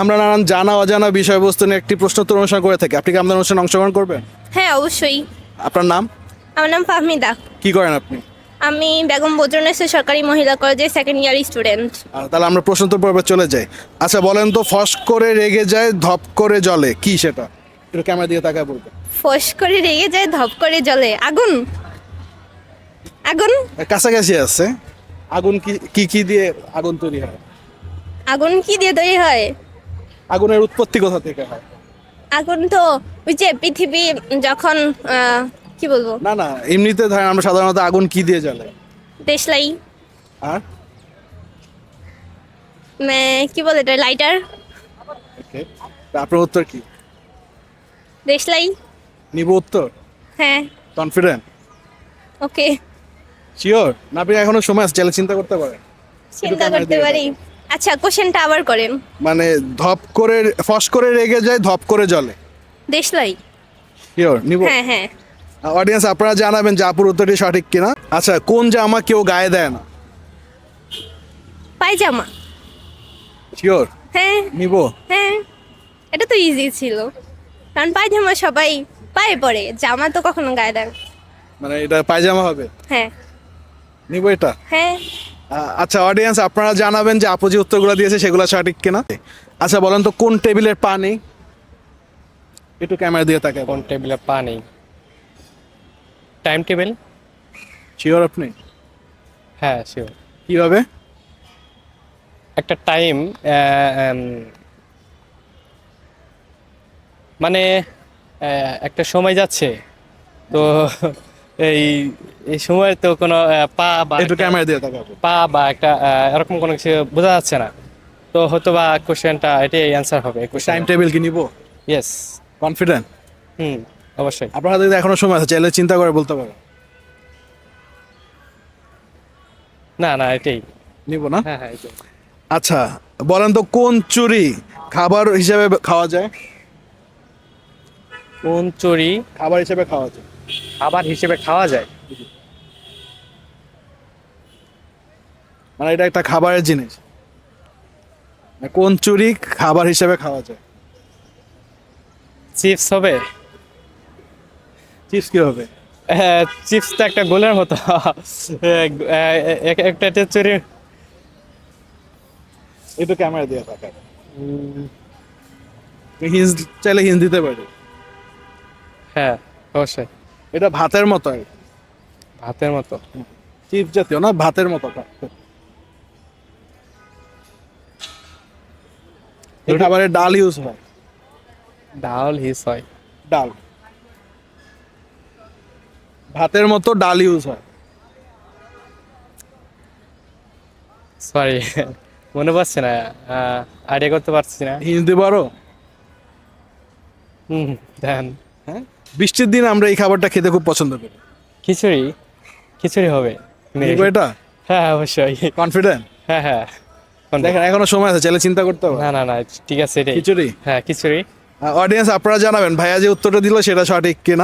আমরা নানান জানা অজানা বিষয়বস্তু নিয়ে একটি প্রশ্নোত্তর অনুষ্ঠান করে থাকি। আপনি কি আমাদের অনুষ্ঠানে অংশগ্রহণ করবেন? হ্যাঁ, অবশ্যই। আপনার নাম? আমার নাম ফাহমিদা। কি করেন আপনি? আমি বেগম বজরুন্নেসা সরকারি মহিলা কলেজের সেকেন্ড ইয়ার স্টুডেন্ট। তাহলে আমরা প্রশ্নোত্তর পর্বে চলে যাই। আচ্ছা বলেন তো, ফস করে রেগে যায় ধপ করে জ্বলে, কি সেটা? একটু ক্যামেরা দিয়ে তাকায় বলবেন। ফস করে রেগে যায়, ধপ করে জ্বলে। আগুন। আগুন। কাছাকাছি আছে। আগুন কি কি কি দিয়ে আগুন তৈরি হয়? আগুন কি দিয়ে তৈরি হয়? আগুনের উৎপত্তি কোথা থেকে হয়? আগুন তো ওই যে পৃথিবী যখন কি বলবো, না না, এমনিতে ধরেন আমরা সাধারণত আগুন কি দিয়ে জ্বলে? দেশলাই। আর কি বলে এটা, লাইটার। ওকে, আপনার উত্তর কি? দেশলাই। নিব উত্তর? হ্যাঁ। কনফিডেন্ট? ওকে। শিওর না? আপনি এখনো সময় আছে, চাইলে চিন্তা করতে পারেন। চিন্তা করতে পারি। আচ্ছা, কোশ্চেনটা আবার করেন। মানে ধপ করে, ফস করে রেগে যায় ধপ করে জ্বলে। দেশলাই। শিওর নিব? হ্যাঁ হ্যাঁ। অডিয়েন্স আপনারা জানাবেন যে আপুর উত্তরটি সঠিক কিনা। আচ্ছা, কোন জামা কেউ গায়ে দেয় না? পায়জামা। শিওর হ্যাঁ নিব? হ্যাঁ, এটা তো ইজি ছিল, কারণ পায়জামা সবাই পায়ে পরে, জামা তো কখনো গায়ে দেয় না। মানে এটা পায়জামা হবে? হ্যাঁ নিব এটা? হ্যাঁ। আচ্ছা অডিয়েন্স আপনারা জানাবেন যে আপু যে উত্তরগুলো দিয়েছে সেগুলো সঠিক কিনা। আচ্ছা বলেন তো, কোন টেবিলের পা নেই? একটু ক্যামেরা দিয়ে তাকায়। কোন টেবিলে পা নেই? Time table. শিওর আপনি? হ্যাঁ শিওর। কিভাবে? একটা টাইম, মানে একটা সময় যাচ্ছে তো এই এই সময় তো কোনো পা বা একটু ক্যামেরা দিয়ে তাকাবো। পা বা একটা এরকম কোনো কিছু বোঝা যাচ্ছে না, তো হয়তো বা কোশ্চেনটা এটাই অ্যান্সার হবে। টাইম টেবিল কি নিব? ইয়েস। কনফিডেন্ট? হুম, অবশ্যই। আপনার হাতে কিন্তু এখনো সময় আছে, চাইলে চিন্তা করে বলতে পারেন। না না, এটাই। নিব না? হ্যাঁ হ্যাঁ, এটাই। আচ্ছা বলেন তো, কোন চুরি খাবার হিসেবে খাওয়া যায়? কোন চুরি খাবার হিসেবে খাওয়া যায়? খাবার হিসেবে খাওয়া যায়? মানে এটা একটা খাবারের জিনিস। কোন চুরি খাবার হিসেবে খাওয়া যায়? চিপস হবে? চিপস কি হবে? চিপস তো একটা গোলের মতো। একটা চুরি। একটু ক্যামেরা দিয়ে তাকায়। হিন্স চাইলে হিন্স দিতে পারি। হ্যাঁ অবশ্যই। এটা ভাতের মতো আর কি। ভাতের মতো? চিপস জাতীয় না, ভাতের মতো। এই খাবারে ডাল ইউজ হয়। ডাল হিস হয়? ডাল, ভাতের মতো ডাল ইউজ হয়। সরি, মনে পড়ছে না, আইডিয়া করতে পারছি না। হিন্স দিতে পারো? হুম, দেন। হ্যাঁ, বৃষ্টির দিন আমরা এই খাবারটা খেতে খুব পছন্দ করি। খিচুড়ি? খিচুড়ি হবে? নিব এটা? হ্যাঁ অবশ্যই। কনফিডেন্ট? হ্যাঁ হ্যাঁ। দেখেন এখনো সময় আছে, চাইলে চিন্তা করতে হবে। না না না, ঠিক আছে এটাই। খিচুড়ি? হ্যাঁ খিচুড়ি। অডিয়েন্স আপনারা জানাবেন ভাইয়া যে উত্তরটা দিল সেটা সঠিক কিনা।